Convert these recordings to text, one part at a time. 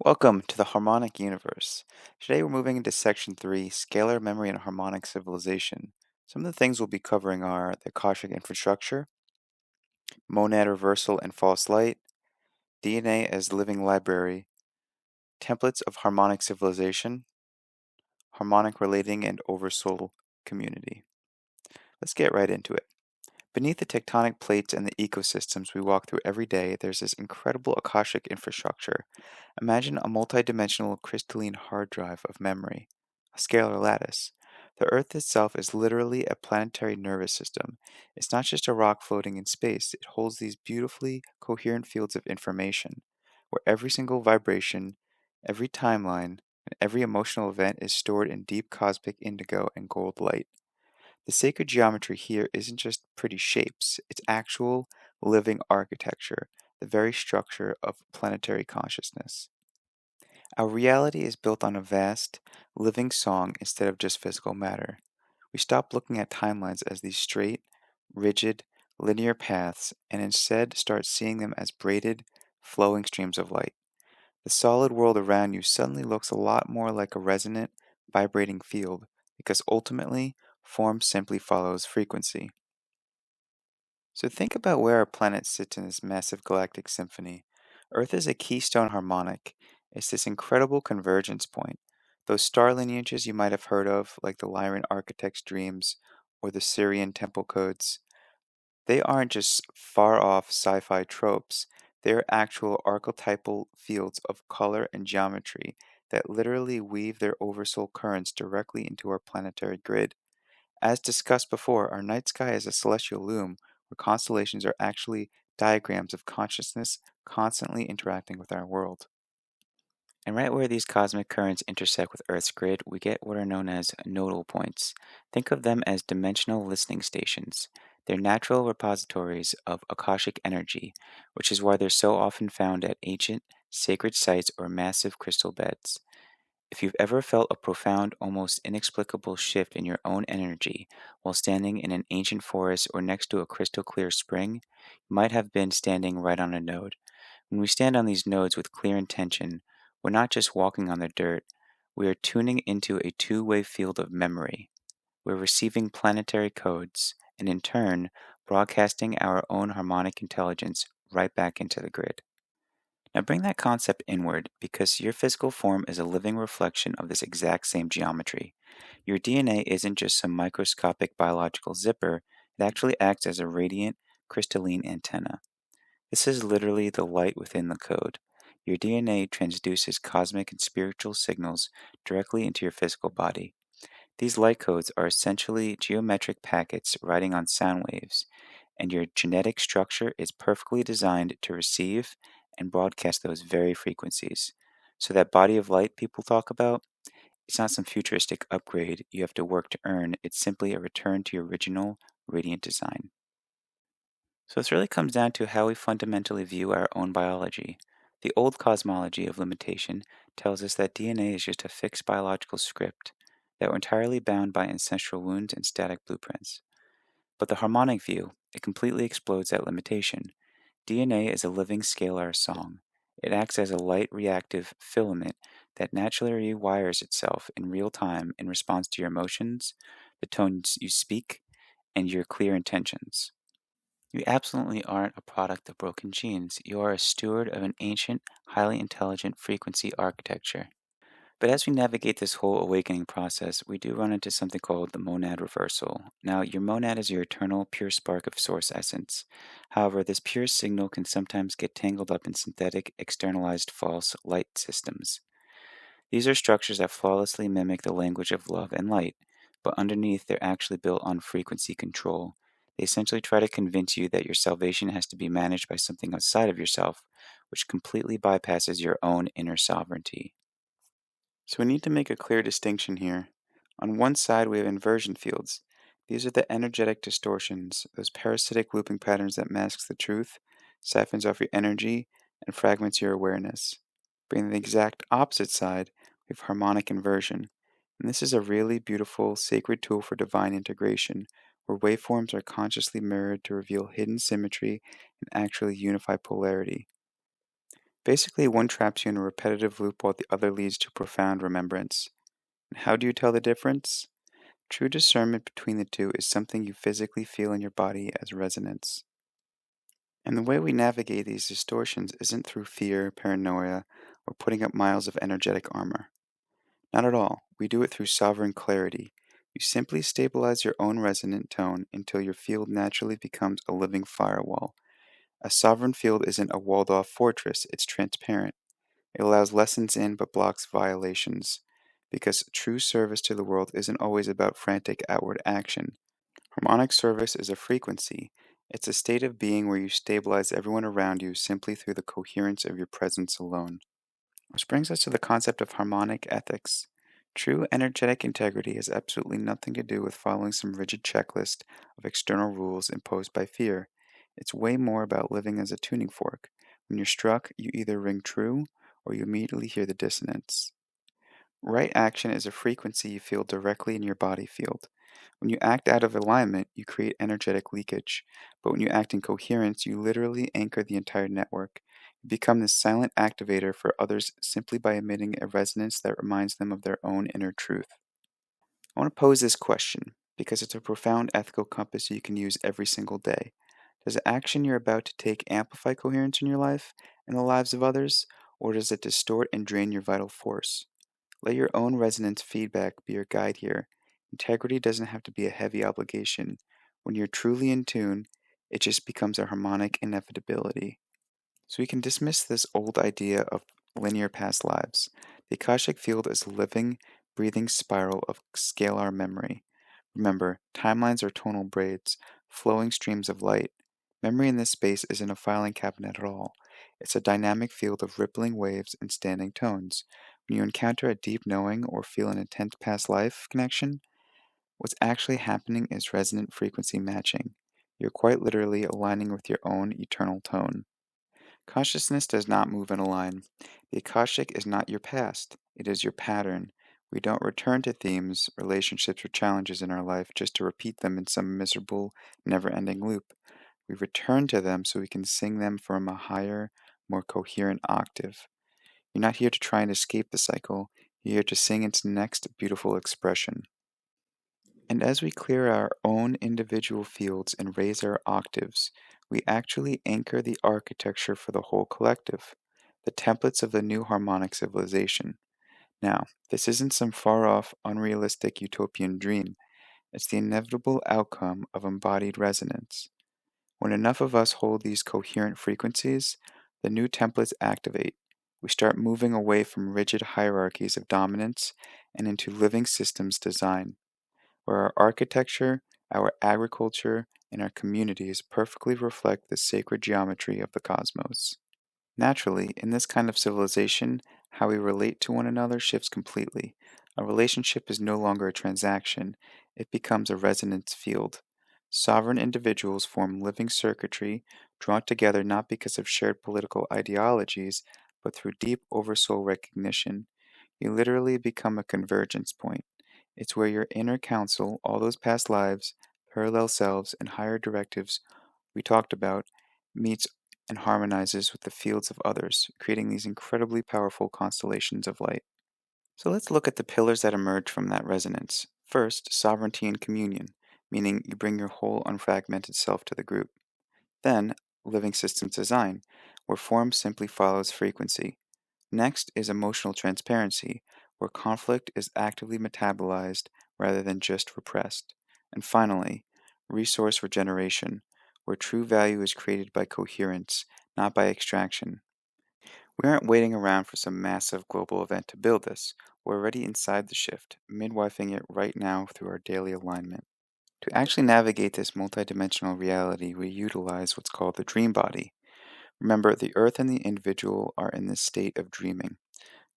Welcome to the Harmonic Universe. Today we're moving into Section 3, Scalar Memory and Harmonic Civilization. Some of the things we'll be covering are the Akashic Infrastructure, monad reversal and false light, DNA as living library, templates of harmonic civilization, harmonic relating and oversoul community. Let's get right into it. Beneath the tectonic plates and the ecosystems we walk through every day, there's this incredible Akashic infrastructure. Imagine a multidimensional crystalline hard drive of memory, a scalar lattice. The Earth itself is literally a planetary nervous system. It's not just a rock floating in space, it holds these beautifully coherent fields of information, where every single vibration, every timeline, and every emotional event is stored in deep cosmic indigo and gold light. The sacred geometry here isn't just pretty shapes, it's actual living architecture, the very structure of planetary consciousness. Our reality is built on a vast, living song instead of just physical matter. We stop looking at timelines as these straight, rigid, linear paths and instead start seeing them as braided, flowing streams of light. The solid world around you suddenly looks a lot more like a resonant, vibrating field because ultimately, form simply follows frequency. So think about where our planet sits in this massive galactic symphony. Earth is a keystone harmonic. It's this incredible convergence point. Those star lineages you might have heard of, like the Lyran architect's dreams or the Syrian temple codes, they aren't just far off sci fi tropes. They're actual archetypal fields of color and geometry that literally weave their oversoul currents directly into our planetary grid. As discussed before, our night sky is a celestial loom where constellations are actually diagrams of consciousness constantly interacting with our world. And right where these cosmic currents intersect with Earth's grid, we get what are known as nodal points. Think of them as dimensional listening stations. They're natural repositories of Akashic energy, which is why they're so often found at ancient, sacred sites or massive crystal beds. If you've ever felt a profound, almost inexplicable shift in your own energy while standing in an ancient forest or next to a crystal clear spring, you might have been standing right on a node. When we stand on these nodes with clear intention, we're not just walking on the dirt, we are tuning into a two-way field of memory. We're receiving planetary codes and, in turn, broadcasting our own harmonic intelligence right back into the grid. Now bring that concept inward because your physical form is a living reflection of this exact same geometry. Your DNA isn't just some microscopic biological zipper, it actually acts as a radiant, crystalline antenna. This is literally the light within the code. Your DNA transduces cosmic and spiritual signals directly into your physical body. These light codes are essentially geometric packets riding on sound waves, and your genetic structure is perfectly designed to receive and broadcast those very frequencies. So, that body of light people talk about, it's not some futuristic upgrade you have to work to earn, it's simply a return to your original radiant design. So, this really comes down to how we fundamentally view our own biology. The old cosmology of limitation tells us that DNA is just a fixed biological script, that we're entirely bound by ancestral wounds and static blueprints. But the harmonic view, it completely explodes that limitation. DNA is a living scalar song. It acts as a light reactive filament that naturally rewires itself in real time in response to your emotions, the tones you speak, and your clear intentions. You absolutely aren't a product of broken genes. You are a steward of an ancient, highly intelligent frequency architecture. But as we navigate this whole awakening process, we do run into something called the monad reversal. Now, your monad is your eternal, pure spark of source essence. However, this pure signal can sometimes get tangled up in synthetic, externalized false light systems. These are structures that flawlessly mimic the language of love and light, but underneath they're actually built on frequency control. They essentially try to convince you that your salvation has to be managed by something outside of yourself, which completely bypasses your own inner sovereignty. So we need to make a clear distinction here. On one side, we have inversion fields. These are the energetic distortions, those parasitic looping patterns that masks the truth, siphons off your energy, and fragments your awareness. Bringing the exact opposite side, we have harmonic inversion. And this is a really beautiful, sacred tool for divine integration, where waveforms are consciously mirrored to reveal hidden symmetry and actually unify polarity. Basically, one traps you in a repetitive loop while the other leads to profound remembrance. And how do you tell the difference? True discernment between the two is something you physically feel in your body as resonance. And the way we navigate these distortions isn't through fear, paranoia, or putting up miles of energetic armor. Not at all. We do it through sovereign clarity. You simply stabilize your own resonant tone until your field naturally becomes a living firewall. A sovereign field isn't a walled off fortress, it's transparent. It allows lessons in but blocks violations. Because true service to the world isn't always about frantic outward action. Harmonic service is a frequency. It's a state of being where you stabilize everyone around you simply through the coherence of your presence alone. Which brings us to the concept of harmonic ethics. True energetic integrity has absolutely nothing to do with following some rigid checklist of external rules imposed by fear. It's way more about living as a tuning fork. When you're struck, you either ring true or you immediately hear the dissonance. Right action is a frequency you feel directly in your body field. When you act out of alignment, you create energetic leakage. But when you act in coherence, you literally anchor the entire network. You become this silent activator for others simply by emitting a resonance that reminds them of their own inner truth. I want to pose this question because it's a profound ethical compass you can use every single day. Does the action you're about to take amplify coherence in your life and the lives of others, or does it distort and drain your vital force? Let your own resonance feedback be your guide here. Integrity doesn't have to be a heavy obligation. When you're truly in tune, it just becomes a harmonic inevitability. So we can dismiss this old idea of linear past lives. The Akashic field is a living, breathing spiral of scalar memory. Remember, timelines are tonal braids, flowing streams of light. Memory in this space isn't a filing cabinet at all. It's a dynamic field of rippling waves and standing tones. When you encounter a deep knowing or feel an intense past life connection, what's actually happening is resonant frequency matching. You're quite literally aligning with your own eternal tone. Consciousness does not move in a line. The Akashic is not your past, it is your pattern. We don't return to themes, relationships, or challenges in our life just to repeat them in some miserable, never ending loop. We return to them so we can sing them from a higher, more coherent octave. You're not here to try and escape the cycle, you're here to sing its next beautiful expression. And as we clear our own individual fields and raise our octaves, we actually anchor the architecture for the whole collective, the templates of the new harmonic civilization. Now, this isn't some far off, unrealistic utopian dream, it's the inevitable outcome of embodied resonance. When enough of us hold these coherent frequencies, the new templates activate. We start moving away from rigid hierarchies of dominance and into living systems design where our architecture, our agriculture, and our communities perfectly reflect the sacred geometry of the cosmos. Naturally, in this kind of civilization, how we relate to one another shifts completely. A relationship is no longer a transaction, it becomes a resonance field. Sovereign individuals form living circuitry drawn together not because of shared political ideologies, but through deep oversoul recognition. You literally become a convergence point. It's where your inner counsel, all those past lives, parallel selves, and higher directives we talked about, meets and harmonizes with the fields of others, creating these incredibly powerful constellations of light. So let's look at the pillars that emerge from that resonance. First, sovereignty and communion, meaning you bring your whole unfragmented self to the group. Then, living systems design, where form simply follows frequency. Next is emotional transparency, where conflict is actively metabolized rather than just repressed. And finally, resource regeneration, where true value is created by coherence, not by extraction. We aren't waiting around for some massive global event to build this. We're already inside the shift, midwifing it right now through our daily alignment. To actually navigate this multidimensional reality, we utilize what's called the dream body. Remember, the earth and the individual are in this state of dreaming,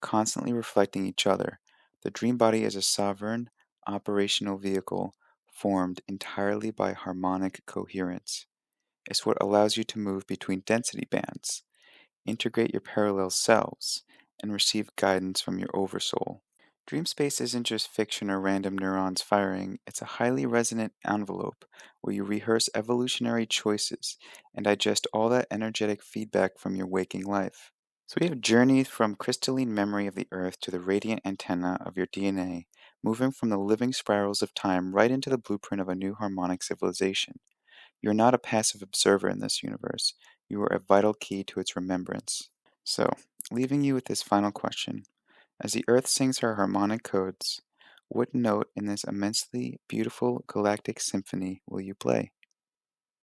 constantly reflecting each other. The dream body is a sovereign, operational vehicle formed entirely by harmonic coherence. It's what allows you to move between density bands, integrate your parallel selves, and receive guidance from your oversoul. Dream space isn't just fiction or random neurons firing, it's a highly resonant envelope where you rehearse evolutionary choices and digest all that energetic feedback from your waking life. So we have journeyed from crystalline memory of the Earth to the radiant antenna of your DNA, moving from the living spirals of time right into the blueprint of a new harmonic civilization. You're not a passive observer in this universe. You are a vital key to its remembrance. So, leaving you with this final question. As the Earth sings her harmonic codes, what note in this immensely beautiful galactic symphony will you play?